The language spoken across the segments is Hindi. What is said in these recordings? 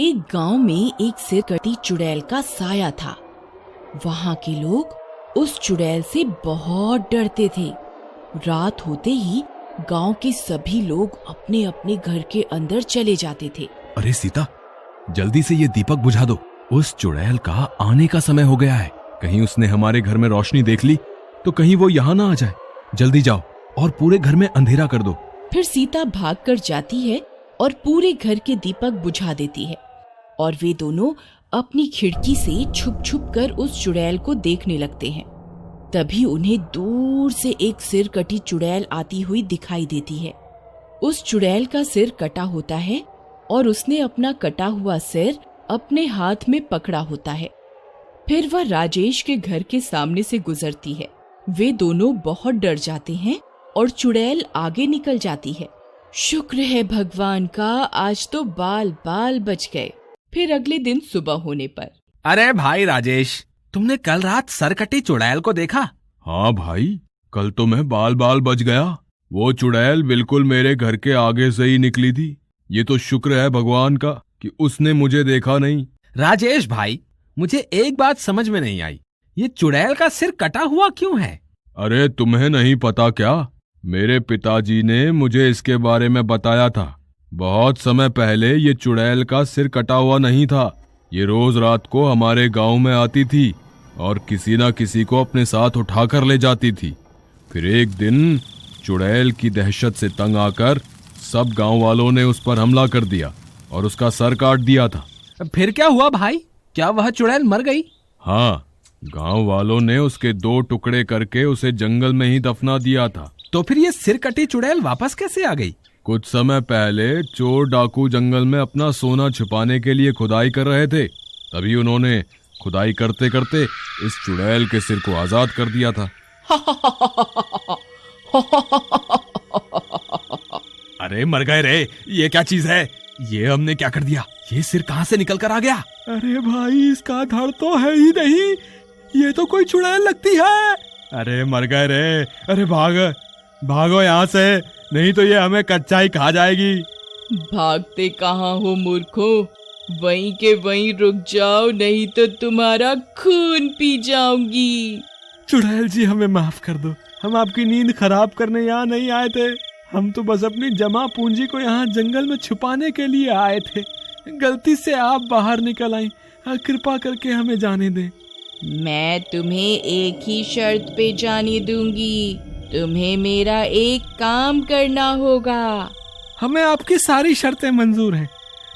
एक गांव में एक सिरकटी चुड़ैल का साया था। वहां के लोग उस चुड़ैल से बहुत डरते थे। रात होते ही गांव के सभी लोग अपने अपने घर के अंदर चले जाते थे। अरे सीता, जल्दी से ये दीपक बुझा दो। उस चुड़ैल का आने का समय हो गया है। कहीं उसने हमारे घर में रोशनी देख ली तो कहीं वो यहाँ ना आ जाए। जल्दी जाओ और पूरे घर में अंधेरा कर दो। फिर सीता भागकर जाती है और पूरे घर के दीपक बुझा देती है और वे दोनों अपनी खिड़की से छुप छुप कर उस चुड़ैल को देखने लगते हैं। तभी उन्हें दूर से एक सिर कटी चुड़ैल आती हुई दिखाई देती है। उस चुड़ैल का सिर कटा होता है और उसने अपना कटा हुआ सिर अपने हाथ में पकड़ा होता है। फिर वह राजेश के घर के सामने से गुजरती है। वे दोनों बहुत डर जाते हैं और चुड़ैल आगे निकल जाती है। शुक्र है भगवान का, आज तो बाल बाल बच गए। फिर अगले दिन सुबह होने पर, अरे भाई राजेश, तुमने कल रात सरकटी चुड़ैल को देखा? हाँ भाई, कल तो मैं बाल बाल बच गया। वो चुड़ैल बिल्कुल मेरे घर के आगे से ही निकली थी। ये तो शुक्र है भगवान का कि उसने मुझे देखा नहीं। राजेश भाई, मुझे एक बात समझ में नहीं आई, ये चुड़ैल का सिर कटा हुआ क्यों है? अरे तुम्हें नहीं पता क्या? मेरे पिताजी ने मुझे इसके बारे में बताया था। बहुत समय पहले ये चुड़ैल का सिर कटा हुआ नहीं था। ये रोज रात को हमारे गांव में आती थी और किसी न किसी को अपने साथ उठाकर ले जाती थी। फिर एक दिन चुड़ैल की दहशत से तंग आकर सब गांव वालों ने उस पर हमला कर दिया और उसका सर काट दिया था। फिर क्या हुआ भाई? क्या वह चुड़ैल मर गई? हाँ, गांव वालों ने उसके 2 टुकड़े करके उसे जंगल में ही दफना दिया था। तो फिर ये सिर कटी चुड़ैल वापस कैसे आ गई? कुछ समय पहले चोर डाकू जंगल में अपना सोना छुपाने के लिए खुदाई कर रहे थे। तभी उन्होंने खुदाई करते करते इस चुड़ैल के सिर को आजाद कर दिया था। अरे मर गए रे, ये क्या चीज है? ये हमने क्या कर दिया? ये सिर कहाँ से निकल कर आ गया? अरे भाई, इसका धड़ तो है ही नहीं, ये तो कोई चुड़ैल लगती है। अरे मर गए रे। अरे भागो यहाँ से, नहीं तो ये हमें कच्चा ही खा जाएगी। भागते कहाँ हो मूर्खो, वहीं के वहीं रुक जाओ, नहीं तो तुम्हारा खून पी जाऊंगी। चुड़ैल जी, हमें माफ कर दो, हम आपकी नींद खराब करने यहाँ नहीं आए थे। हम तो बस अपनी जमा पूंजी को यहाँ जंगल में छुपाने के लिए आए थे। गलती से आप बाहर निकल आई, कृपा करके हमें जाने दें। मैं तुम्हें एक ही शर्त पे जाने दूंगी, तुम्हें मेरा एक काम करना होगा। हमें आपकी सारी शर्तें मंजूर हैं,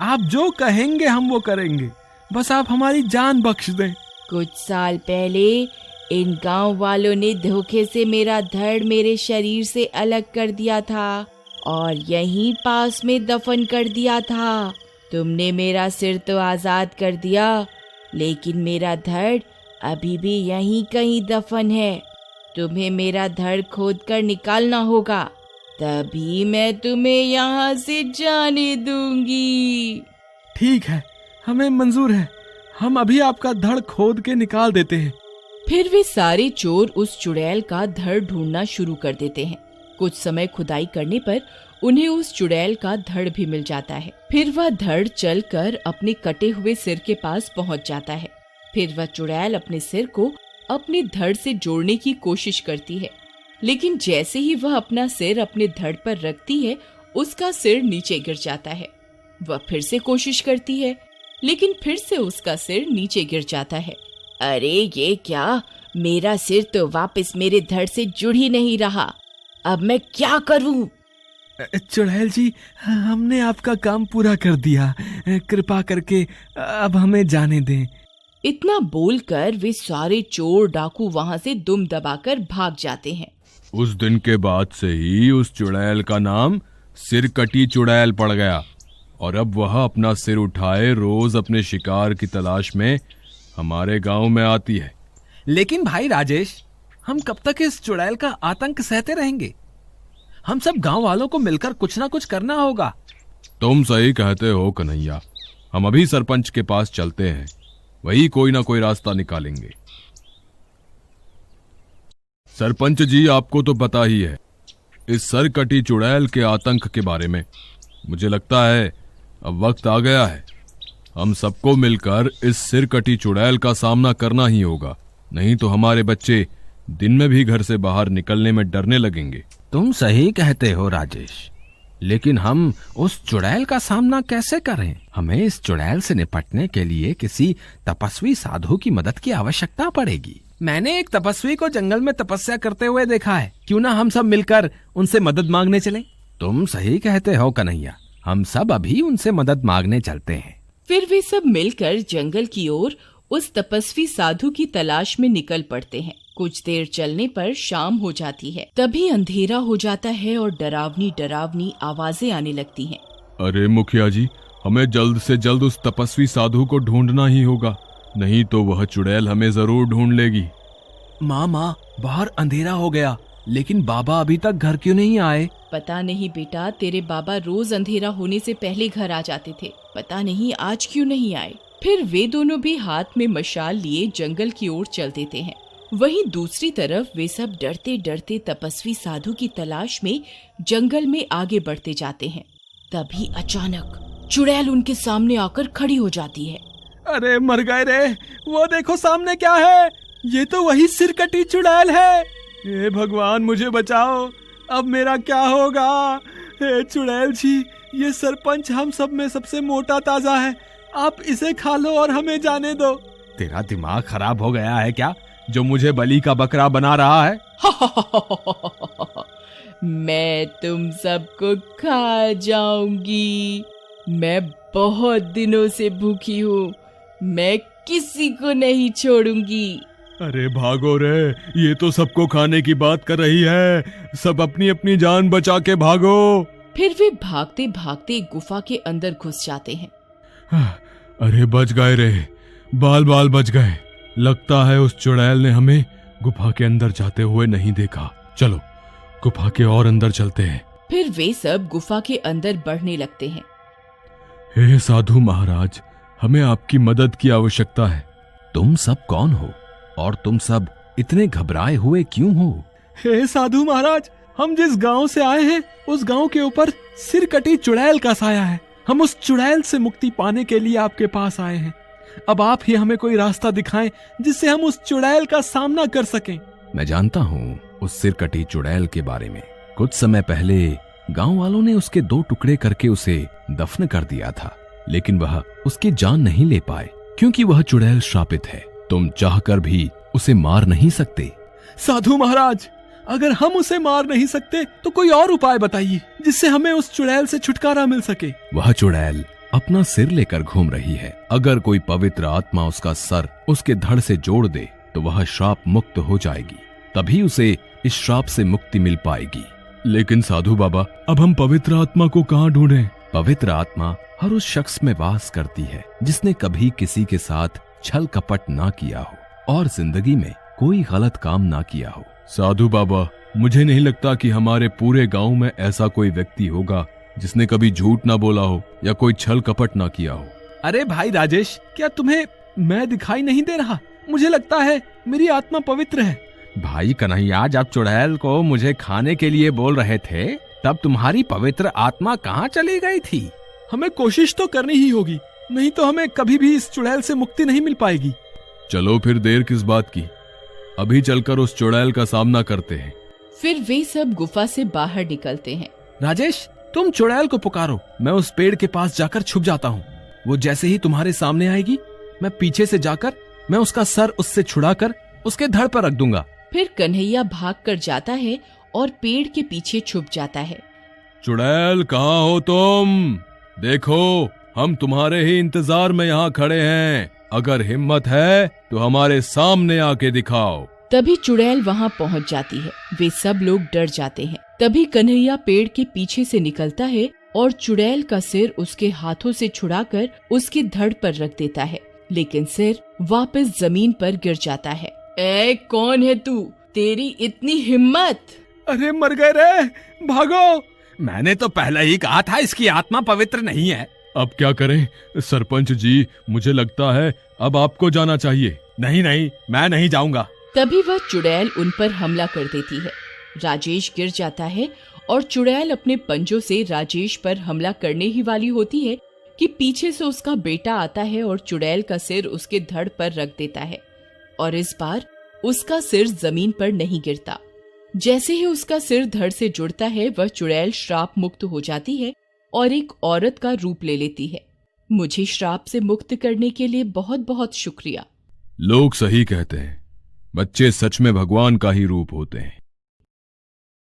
आप जो कहेंगे हम वो करेंगे, बस आप हमारी जान बख्श दें। कुछ साल पहले इन गांव वालों ने धोखे से मेरा धड़ मेरे शरीर से अलग कर दिया था और यहीं पास में दफन कर दिया था। तुमने मेरा सिर तो आजाद कर दिया, लेकिन मेरा धड़ अभी भी यहीं कहीं दफन है। तुम्हें मेरा धड़ खोद कर निकालना होगा, तभी मैं तुम्हें यहाँ से जाने दूंगी। ठीक है, हमें मंजूर है, हम अभी आपका धड़ खोद के निकाल देते हैं। फिर वे सारे चोर उस चुड़ैल का धड़ ढूंढना शुरू कर देते हैं। कुछ समय खुदाई करने पर उन्हें उस चुड़ैल का धड़ भी मिल जाता है। फिर वह धड़ चलकर अपने कटे हुए सिर के पास पहुंच जाता है। फिर वह चुड़ैल अपने सिर को अपने धड़ से जोड़ने की कोशिश करती है, लेकिन जैसे ही वह अपना सिर अपने धड़ पर रखती है, उसका सिर नीचे गिर जाता है। वह फिर से कोशिश करती है, लेकिन फिर से उसका सिर नीचे गिर जाता है। अरे ये क्या, मेरा सिर तो वापस मेरे धड़ से जुड़ ही नहीं रहा, अब मैं क्या करूं? चुड़ैल जी, हमने आपका काम पूरा कर दिया, कृपा करके अब हमें जाने दें। इतना बोलकर वे सारे चोर डाकू वहां से दुम दबाकर भाग जाते हैं। उस दिन के बाद से ही उस चुड़ैल का नाम सिरकटी चुड़ैल पड़ गया और अब वह अपना सिर उठाए रोज अपने शिकार की तलाश में हमारे गांव में आती है। लेकिन भाई राजेश, हम कब तक इस चुड़ैल का आतंक सहते रहेंगे? हम सब गांव वालों को मिलकर कुछ ना कुछ करना होगा। तुम सही कहते हो कन्हैया, हम अभी सरपंच के पास चलते हैं, वही कोई ना कोई रास्ता निकालेंगे। सरपंच जी, आपको तो पता ही है इस सरकटी चुड़ैल के आतंक के बारे में। मुझे लगता है अब वक्त आ गया है हम सबको मिलकर इस सिरकटी चुड़ैल का सामना करना ही होगा, नहीं तो हमारे बच्चे दिन में भी घर से बाहर निकलने में डरने लगेंगे। तुम सही कहते हो राजेश, लेकिन हम उस चुड़ैल का सामना कैसे करें? हमें इस चुड़ैल से निपटने के लिए किसी तपस्वी साधु की मदद की आवश्यकता पड़ेगी। मैंने एक तपस्वी को जंगल में तपस्या करते हुए देखा है, क्यों ना हम सब मिलकर उनसे मदद मांगने चलें? तुम सही कहते हो कन्हैया, हम सब अभी उनसे मदद मांगने चलते हैं। फिर वे सब मिलकर जंगल की ओर उस तपस्वी साधु की तलाश में निकल पड़ते हैं। कुछ देर चलने पर शाम हो जाती है। तभी अंधेरा हो जाता है और डरावनी डरावनी आवाजें आने लगती हैं। अरे मुखिया जी, हमें जल्द से जल्द उस तपस्वी साधु को ढूंढना ही होगा, नहीं तो वह चुड़ैल हमें जरूर ढूंढ लेगी। माँ, बाहर अंधेरा हो गया, लेकिन बाबा अभी तक घर क्यों नहीं आए? पता नहीं बेटा, तेरे बाबा रोज अंधेरा होने से पहले घर आ जाते थे, पता नहीं आज क्यों नहीं आए। फिर वे दोनों भी हाथ में मशाल लिए जंगल की ओर चल देते हैं। वहीं दूसरी तरफ वे सब डरते डरते तपस्वी साधु की तलाश में जंगल में आगे बढ़ते जाते हैं। तभी अचानक चुड़ैल उनके सामने आकर खड़ी हो जाती है। अरे मर गए रे, वो देखो सामने क्या है, ये तो वही सिरकटी चुड़ैल है। हे भगवान मुझे बचाओ, अब मेरा क्या होगा? हे चुड़ैल जी, ये सरपंच हम सब में सबसे मोटा ताजा है, आप इसे खा लो और हमें जाने दो। तेरा दिमाग खराब हो गया है क्या, जो मुझे बलि का बकरा बना रहा है? मैं तुम सबको खा जाऊंगी। मैं बहुत दिनों से भूखी हूँ, मैं किसी को नहीं छोड़ूंगी। अरे भागो रे, ये तो सबको खाने की बात कर रही है, सब अपनी अपनी जान बचा के भागो। फिर वे भागते भागते गुफा के अंदर घुस जाते हैं। अरे बच गए रे, बाल बाल बच गए। लगता है उस चुड़ैल ने हमें गुफा के अंदर जाते हुए नहीं देखा। चलो गुफा के और अंदर चलते हैं। फिर वे सब गुफा के अंदर बढ़ने लगते हैं। हे साधु महाराज, हमें आपकी मदद की आवश्यकता है। तुम सब कौन हो और तुम सब इतने घबराए हुए क्यों हो? हे साधु महाराज, हम जिस गांव से आए हैं उस गांव के ऊपर सिरकटी चुड़ैल का साया है। हम उस चुड़ैल से मुक्ति पाने के लिए आपके पास आए हैं। अब आप ही हमें कोई रास्ता दिखाएं जिससे हम उस चुड़ैल का सामना कर सकें। मैं जानता हूँ उस सिरकटी चुड़ैल के बारे में। कुछ समय पहले गांव वालों ने उसके 2 टुकड़े करके उसे दफन कर दिया था, लेकिन वह उसकी जान नहीं ले पाए क्योंकि वह चुड़ैल श्रापित है। तुम चाहकर भी उसे मार नहीं सकते। साधु महाराज, अगर हम उसे मार नहीं सकते तो कोई और उपाय बताइए जिससे हमें उस चुड़ैल से छुटकारा मिल सके। वह चुड़ैल अपना सिर लेकर घूम रही है। अगर कोई पवित्र आत्मा उसका सर उसके धड़ से जोड़ दे तो वह श्राप मुक्त हो जाएगी, तभी उसे इस श्राप से मुक्ति मिल पाएगी। लेकिन साधु बाबा, अब हम पवित्र आत्मा को कहाँ ढूंढें? पवित्र आत्मा हर उस शख्स में वास करती है जिसने कभी किसी के साथ छल कपट ना किया हो और जिंदगी में कोई गलत काम ना किया हो। साधु बाबा, मुझे नहीं लगता कि हमारे पूरे गांव में ऐसा कोई व्यक्ति होगा जिसने कभी झूठ ना बोला हो या कोई छल कपट ना किया हो। अरे भाई राजेश, क्या तुम्हें मैं दिखाई नहीं दे रहा? मुझे लगता है मेरी आत्मा पवित्र है। भाई कन्हैया, जब चुड़ैल को मुझे खाने के लिए बोल रहे थे तब तुम्हारी पवित्र आत्मा कहाँ चली गई थी? हमें कोशिश तो करनी ही होगी, नहीं तो हमें कभी भी इस चुड़ैल से मुक्ति नहीं मिल पाएगी। चलो फिर देर किस बात की, अभी चलकर उस चुड़ैल का सामना करते हैं। फिर वे सब गुफा से बाहर निकलते हैं। राजेश, तुम चुड़ैल को पुकारो, मैं उस पेड़ के पास जाकर छुप जाता हूँ। वो जैसे ही तुम्हारे सामने आएगी, मैं पीछे से जाकर मैं उसका सर उससे छुड़ाकर उसके धड़ पर रख दूंगा। फिर कन्हैया भाग कर जाता है और पेड़ के पीछे छुप जाता है। चुड़ैल, कहाँ हो तुम? देखो, हम तुम्हारे ही इंतजार में यहाँ खड़े हैं। अगर हिम्मत है तो हमारे सामने आके दिखाओ। तभी चुड़ैल वहाँ पहुँच जाती है। वे सब लोग डर जाते हैं। तभी कन्हैया पेड़ के पीछे से निकलता है और चुड़ैल का सिर उसके हाथों से छुड़ाकर उसकी धड़ पर रख देता है, लेकिन सिर वापस जमीन पर गिर जाता है। ए, कौन है तू? तेरी इतनी हिम्मत? अरे मर गए रे, भागो। मैंने तो पहले ही कहा था इसकी आत्मा पवित्र नहीं है। अब क्या करें सरपंच जी, मुझे लगता है अब आपको जाना चाहिए। नहीं नहीं, मैं नहीं जाऊंगा। तभी वह चुड़ैल उन पर हमला कर देती है। राजेश गिर जाता है और चुड़ैल अपने पंजों से राजेश पर हमला करने ही वाली होती है कि पीछे से उसका बेटा आता है और चुड़ैल का सिर उसके धड़ पर रख देता है और इस बार उसका सिर जमीन पर नहीं गिरता। जैसे ही उसका सिर धड़ से जुड़ता है वह चुड़ैल श्राप मुक्त हो जाती है और एक औरत का रूप ले लेती है। मुझे श्राप से मुक्त करने के लिए बहुत बहुत शुक्रिया। लोग सही कहते हैं, बच्चे सच में भगवान का ही रूप होते हैं।